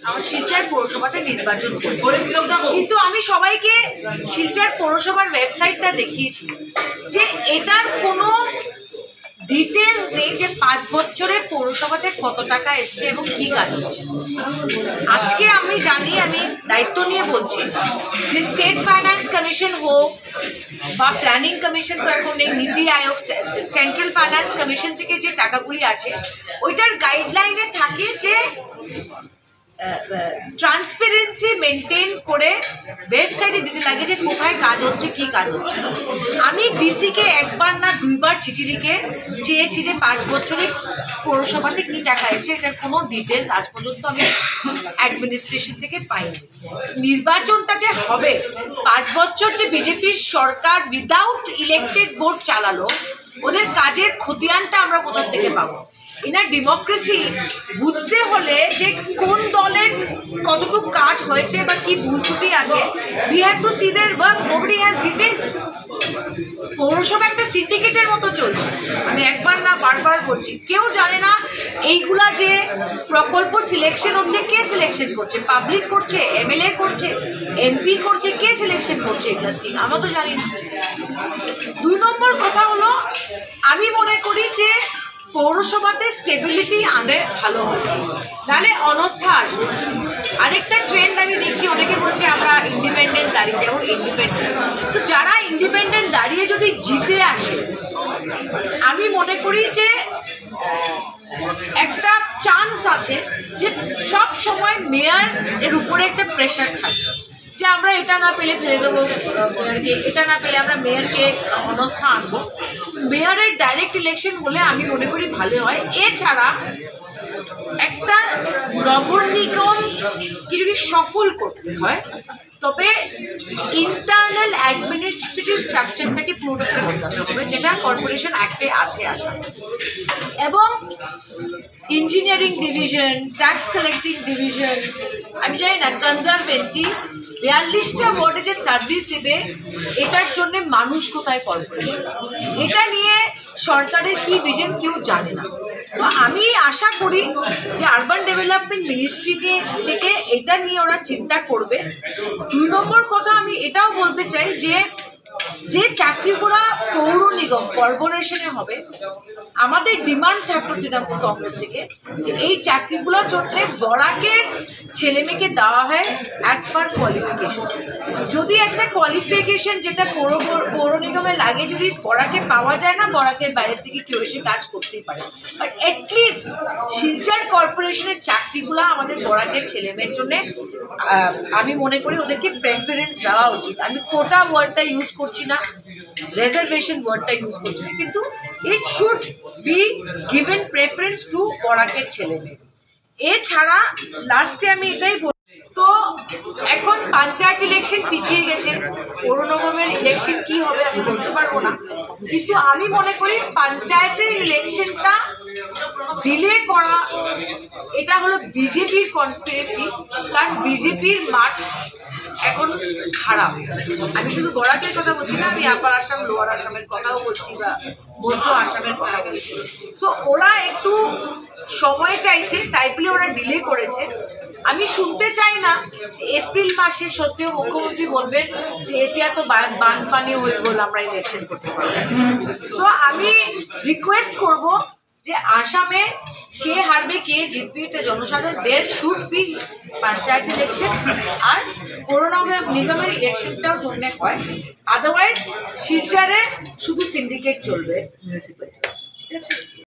আমার শিলচর পৌরসভাতে নির্বাচন করি, কিন্তু আমি সবাইকে শিলচর পৌরসভার ওয়েবসাইটটা দেখিয়েছি যে এটার কোনো ডিটেলস নেই যে 5 বছরে পৌরসভাতে কত টাকা এসছে এবং কি কাজ হচ্ছে। আজকে আমি জানি, আমি দায়িত্ব নিয়ে বলছি যে স্টেট ফাইন্যান্স কমিশন হোক বা প্ল্যানিং কমিশন, তো এখন নেই, নীতি আয়োগ, সেন্ট্রাল ফাইন্যান্স কমিশন থেকে যে টাকাগুলি আসে ওইটার গাইডলাইনে থাকে যে ট্রান্সপারেন্সি মেনটেন করে ওয়েবসাইটে দিতে লাগে যে কোথায় কাজ হচ্ছে, কি কাজ হচ্ছে। আমি ডিসিকে একবার না দুইবার চিঠি লিখে চেয়েছি যে 5 বছরে পৌরসভাতে কী টাকা এসছে, এটার কোনো ডিটেলস আজ পর্যন্ত আমি অ্যাডমিনিস্ট্রেশন থেকে পাইনি। নির্বাচনটা যে হবে, 5 বছর যে বিজেপির সরকার উইদাউট ইলেক্টেড বোর্ড চালালো, ওদের কাজের খতিয়ানটা আমরা কোথা থেকে পাবো? ইনার ডেমোক্রেসি বুঝতে হলে যে কোন দলের কতটুকু কাজ হয়েছে বা কি ভুল ত্রুটি আছে, we have to see their work. Nobody has details. পৌরসভা একটা সিন্ডিকেটের মতো চলছে, আমি একবার না বারবার বলছি। কেউ জানে না এইগুলা যে প্রকল্প সিলেকশন হচ্ছে, কে সিলেকশন করছে? পাবলিক করছে, এমএলএ করছে, এমপি করছে, কে সিলেকশন করছে এগুলা স্কিম? আমরা তো জানি না। 2 নম্বর কথা হলো, আমি মনে করি যে পৌরসভাতে স্টেবিলিটি আনলে ভালো হবে, নাহলে অনস্থা আসবে। আরেকটা ট্রেন্ড আমি দেখছি, অনেকে বলছে আমরা ইন্ডিপেন্ডেন্ট দাঁড়িয়ে যাবো। ইন্ডিপেন্ডেন্ট তো যারা ইন্ডিপেন্ডেন্ট দাঁড়িয়ে যদি জিতে আসে, আমি মনে করি যে একটা চান্স আছে যে সব সময় মেয়র এর উপরে একটা প্রেশার থাকবে যে আমরা এটা না পেলে ফেলে দেবো মেয়রকে, এটা না পেলে আমরা মেয়রকে অনস্থা আনবো। মেয়রের ডাইরেক্ট ইলেকশন হলে আমি মনে করি ভালো হয়। এছাড়া একটা নগর নিগমকে যদি সফল করতে হয়, তবে ইন্টারনাল অ্যাডমিনিস্ট্রেটিভ স্ট্রাকচারটাকে পুরোটাকে বদলাতে হবে, যেটা কর্পোরেশন অ্যাক্টে আছে আসা, এবং engineering division, tax collecting division, আমি জানি না কনজারভেন্সি, 42টা ওয়ার্ডে যে সার্ভিস দেবে, এটার জন্য মানুষ কোথায়? কর্পোরেশন। এটা নিয়ে সরকারের কি ভিশন কেউ জানে না। তো আমি আশা করি যে আরবান ডেভেলপমেন্ট মিনিস্ট্রি থেকে এটা নিয়ে ওরা চিন্তা করবে। 2 নম্বর কথা আমি এটাও বলতে চাই যে চাকরিগুলো পৌর নিগম কর্পোরেশনে হবে, আমাদের ডিমান্ড থাকলো তৃণমূল কংগ্রেস থেকে যে এই চাকরিগুলোর জন্য বরাকের ছেলেমেয়েকে দেওয়া হয় অ্যাজ পার কোয়ালিফিকেশন। যদি একটা কোয়ালিফিকেশন যেটা পৌর নিগমে লাগে যদি বরাকে পাওয়া যায় না, বরাকের বাইরের থেকে কেউ এসে কাজ করতেই পারে, বাট অ্যাটলিস্ট শিলচর কর্পোরেশনের চাকরিগুলো আমাদের বরাকের ছেলেমেয়ের জন্য আমি মনে করি ওদেরকে প্রেফারেন্স দেওয়া উচিত। আমি কোটা ওয়ার্ডটা ইউজ করছি না, রিজার্ভেশন ওয়ার্ডটা ইউজ করছি না, কিন্তু it should be given preference to বরাকের ছেলেমেয়ে। এছাড়া লাস্টে আমি এটাই বলি, তো এখন পঞ্চায়েত ইলেকশন পিছিয়ে গেছে, পৌর নিগমের ইলেকশন কি হবে আমি বলতে পারবো না, কিন্তু আমি মনে করি পঞ্চায়েতের ইলেকশনটা ডিলে করা এটা হলো বিজেপির কনস্পিরেসি। কারণ বিজেপির মাঠ এখন খারাপ। আমি শুধু বরাকের কথা বলছি না, আমি আপার আসাম, লোয়ার আসামের কথাও বলছি বা মধ্য আসামের কথা বলছি। সো ওরা একটু সময় চাইছে, তাই বলে ওরা ডিলে করেছে। আমি শুনতে চাই না যে এপ্রিল মাসে সত্ত্বেও মুখ্যমন্ত্রী বলবেন যে এটি এত বানপানি হয়ে গেল আমরা ইলেকশন করতে পারবো। সো আমি রিকোয়েস্ট করব যে আসামে কে হারবে কে জিতবে এটা জনসাধারণ, দের শুড বি পঞ্চায়েত ইলেকশন, আর পৌর নিগমের ইলেকশনটাও জন্য হয়। আদারওয়াইজ শিলচরে শুধু সিন্ডিকেট চলবে মিউনিসিপ্যালিটি। ঠিক আছে।